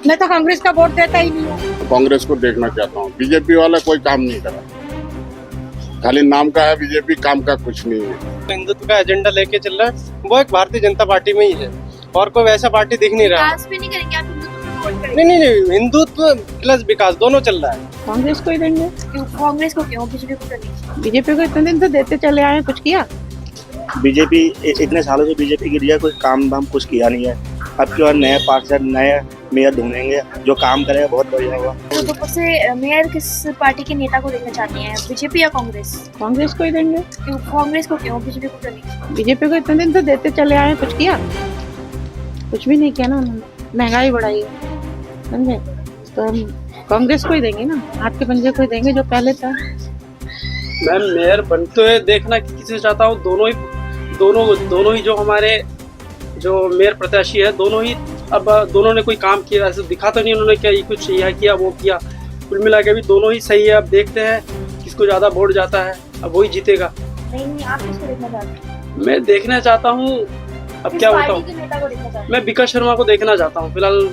मैं तो कांग्रेस का वोट देता ही नहीं हूँ। कांग्रेस को देखना चाहता हूँ। बीजेपी वाला कोई काम नहीं करा, खाली नाम का है बीजेपी, काम का कुछ नहीं है। हिंदुत्व का एजेंडा लेके चल रहा है वो एक भारतीय जनता पार्टी में ही है, और कोई वैसा पार्टी दिख नहीं रहा। विकास भी नहीं करेंगे आप, हिंदुत्व पे वोट करेंगे? नहीं, हिंदुत्व प्लस विकास दोनों चल रहा है। कांग्रेस को ही देंगे। क्यों कांग्रेस को, क्यों बीजेपी को करेंगे? बीजेपी को इतने दिन से देते चले आए, कुछ किया? बीजेपी इतने सालों से बीजेपी की रिया कोई काम धाम कुछ किया नहीं है। अब की बार नए पार्षद नए मेयर ढूंढेंगे, जो काम करेगा बहुत बढ़िया होगा। रुद्रपुर से मेयर किस पार्टी के नेता को देखना चाहते हैं, बीजेपी या कांग्रेस? कांग्रेस को ही देंगे। क्यों कांग्रेस को, क्यों बीजेपी को करेंगे? बीजेपी को इतने दिन से देते चले आए, कुछ किया? कुछ भी नहीं किया ना उन्होंने, महंगाई बढ़ाई है, समझे? तो हम कांग्रेस को ही देंगे ना, हाथ के पंजे को ही देंगे जो पहले था। मैं मेयर बनते हुए देखना किसे चाहता हूँ, दोनों ही जो हमारे जो मेयर प्रत्याशी है, दोनों ही अब दोनों ने कोई काम किया ऐसे दिखा तो नहीं उन्होंने, क्या ये कुछ यह किया वो किया। कुल मिला के भी दोनों ही सही है। अब देखते हैं किसको ज्यादा वोट जाता है, अब वही जीतेगा। नहीं, आप किसको देखना चाहते हैं? मैं देखना चाहता हूँ, अब किस क्या पार्टी बताऊँ, के नेता को देखना चाहते हैं? मैं विकास शर्मा को देखना चाहता हूँ। फिलहाल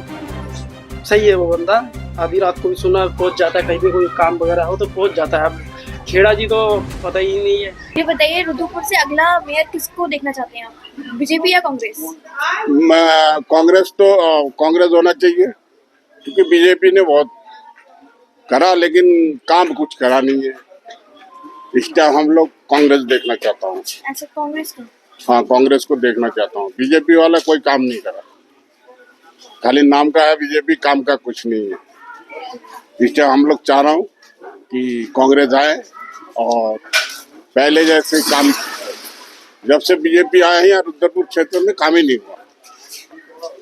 सही है वो बंदा, आधी रात को भी सुना पहुंच जाता है, कहीं भी कोई काम वगैरह हो तो पहुंच जाता है। अब खेड़ा जी तो पता ही नहीं है। ये बताइए, रुद्रपुर से अगला मेयर किसको देखना चाहते हैं आप, बीजेपी या कांग्रेस? मैं कांग्रेस होना चाहिए, क्योंकि बीजेपी ने बहुत करा लेकिन काम कुछ करा नहीं है। इस टाइम हम लोग कांग्रेस देखना चाहता हूँ। ऐसा कांग्रेस को? हाँ, कांग्रेस को देखना चाहता हूँ। बीजेपी वाला कोई काम नहीं करा, खाली नाम का है बीजेपी, काम का कुछ नहीं है। इस टाइम हम लोग चाह रहा हूँ कि कांग्रेस आए, और पहले जैसे काम, जब से बीजेपी आए हैं रुद्रपुर क्षेत्र में काम ही नहीं हुआ,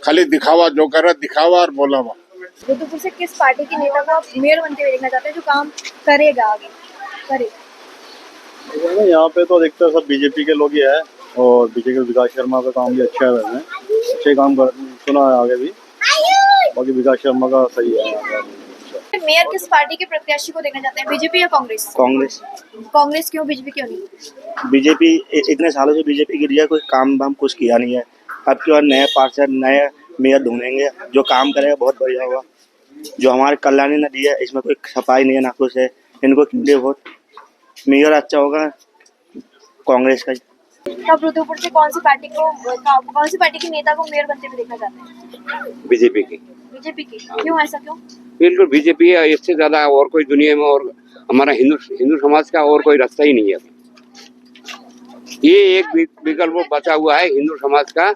खाली दिखावा, जो कर रहा दिखावा और बोलावा। रुद्रपुर से किस पार्टी के नेता को आप मेयर बनते हुए देखना चाहते हैं, जो काम करेगा आगे करेगा? यहाँ पे तो अधिकतर सब बीजेपी के लोग ही है, और बीजेपी के विकास शर्मा का काम भी अच्छा है, वैसे अच्छे काम कर सुना है आगे भी, बाकी विकास शर्मा का सही है। मेयर किस पार्टी के प्रत्याशी को देखना चाहते हैं, बीजेपी या कांग्रेस? कांग्रेस। कांग्रेस क्यों, बीजेपी क्यों नहीं? बीजेपी इतने सालों से बीजेपी की रिया कोई काम धाम कुछ किया नहीं है। अब की बार नए पार्षद नए मेयर ढूंढेंगे, जो काम करेगा बहुत बढ़िया होगा। जो हमारे कल्याणी नदी है, इसमें कोई सफाई नहीं है ना कुछ है, इनको क्यों वोट। मेयर अच्छा होगा कांग्रेस का। तब रुद्रपुर से कौन सी पार्टी के नेता को मेयर बनते हुए देखना चाहते हैं? बीजेपी की। बीजेपी की क्यों, ऐसा क्यों? बिल्कुल बीजेपी है, इससे ज्यादा और कोई दुनिया में और हमारा हिंदू समाज का और कोई रास्ता ही नहीं है। ये एक विकल्प बचा हुआ है हिंदू समाज का,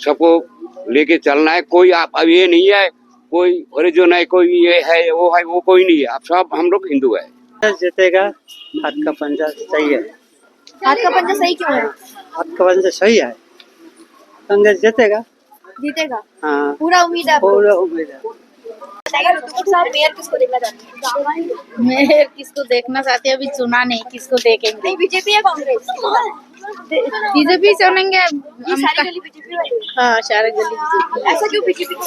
सबको लेके चलना है। कोई आप अब ये नहीं है कोई ओरिजिन है, कोई ये है वो कोई नहीं है। आप सब हम लोग हिंदू है। जीतेगा, हाथ का पंजा सही है। हाथ का पंजा सही क्यों है? हाथ का पंजा सही है, कांग्रेस जीतेगा। जीतेगा? हाँ, पूरा उम्मीद है आपको? पूरा उम्मीद है। बताइए, रुद्रपुर से आप मेयर किसको देखना चाहते हैं? मेयर किसको देखना चाहते हैं, अभी चुना नहीं, किसको देखेंगे? नहीं, बीजेपी या कांग्रेस? बीजेपी चुनेंगे। ये सारी गली बीजेपी वाली? हाँ, सारे गली बीजेपी। ऐसा क्यों बीजेपी को?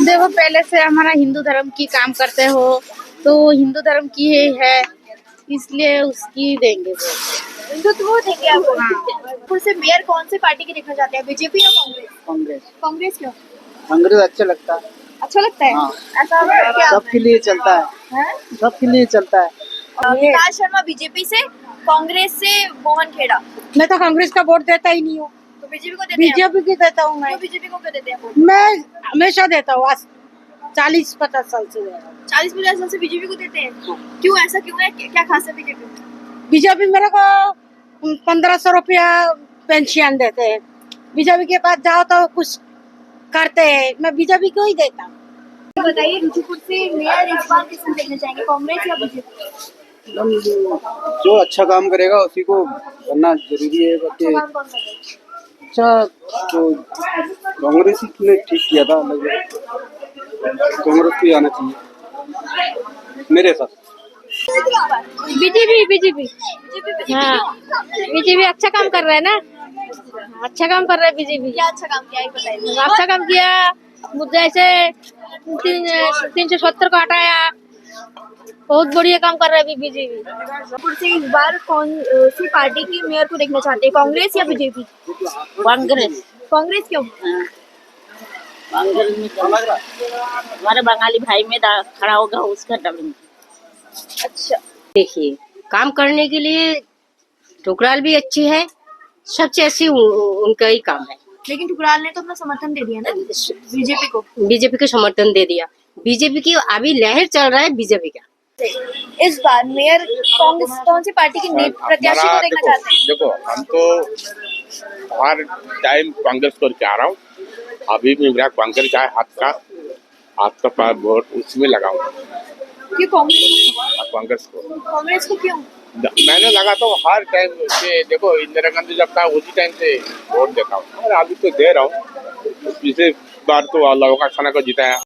देखो, पहले से हमारा हिंदू धर्म की काम करते हो, तो हिंदू धर्म की है, इसलिए उसकी देंगे वो। हिंदुत्व वो देंगे आपको? रुद्रपुर से मेयर कौन से पार्टी के देखना चाहते हैं, बीजेपी या कांग्रेस? कांग्रेस। कांग्रेस क्यों? कांग्रेस अच्छा लगता है, अच्छा लगता है? हाँ। ऐसा क्या? सबके लिए चलता है, हैं? सबके लिए चलता है। विकास शर्मा बीजेपी से, कांग्रेस से मोहन खेड़ा। मैं तो कांग्रेस का वोट देता ही नहीं हूँ। तो बीजेपी को देते हैं? बीजेपी की देता हूँ मैं। क्यों बीजेपी को क्यों देते हैं? मैं हमेशा देता हूँ, आज 40-50 साल से दे रहा हूँ। 40-50 साल से बीजेपी को देते हैं? क्यों, ऐसा क्यों है, क्या खास है बीजेपी में? बीजेपी मेरे को 1500 रुपया पेंशन देते हैं। बीजेपी के पास जाओ तो कुछ करते हैं, मैं बीजेपी को ही देता हूँ। बताइए, रुद्रपुर से मेयर इस बार किसको देखना चाहेंगे, कांग्रेस या बीजेपी? जो अच्छा काम करेगा उसी को करना जरूरी है। अच्छा काम कौन सा है? अच्छा, तो कांग्रेस ने ठीक किया था, कांग्रेस को ही आना चाहिए मेरे साथ। बीजेपी हाँ, बीजेपी अच्छा काम कर रहा है ना, अच्छा काम कर रहा है बीजेपी। क्या अच्छा काम किया है, बताइए। अच्छा काम किया, जैसे 370 को हटाया, बहुत बढ़िया काम कर रहा है बीजेपी। रुद्रपुर से इस बार कौन सी पार्टी की मेयर को देखना चाहते हैं, कांग्रेस या बीजेपी? कांग्रेस। कांग्रेस क्यों? कांग्रेस में हमारे बंगाली भाई में खड़ा होगा उसका डालेंगे। अच्छा, देखिए, काम करने के लिए ठुकराल भी अच्छी है, सबसे अच्छी उनका ही काम है। लेकिन ठुकराल ने तो अपना समर्थन दे दिया ना बीजेपी को समर्थन दे दिया। बीजेपी की अभी लहर चल रहा है बीजेपी का। इस बार मेयर कांग्रेस कौन सी पार्टी के प्रत्याशी को देखना चाहते हैं? देखो, हम तो हर टाइम कांग्रेस को चाह रहा हूँ। अभी भी मेरा कांग्रेस का हाथ का वोट उसमें लगाऊंगा। क्यों कांग्रेस को? कांग्रेस को क्यों? मैंने लगाता हूँ हर टाइम से। देखो, इंदिरा गांधी जब था उसी टाइम से वोट देता हूँ और अभी तो दे रहा हूँ। पिछले बार तो लोगों का खाना को जिताया।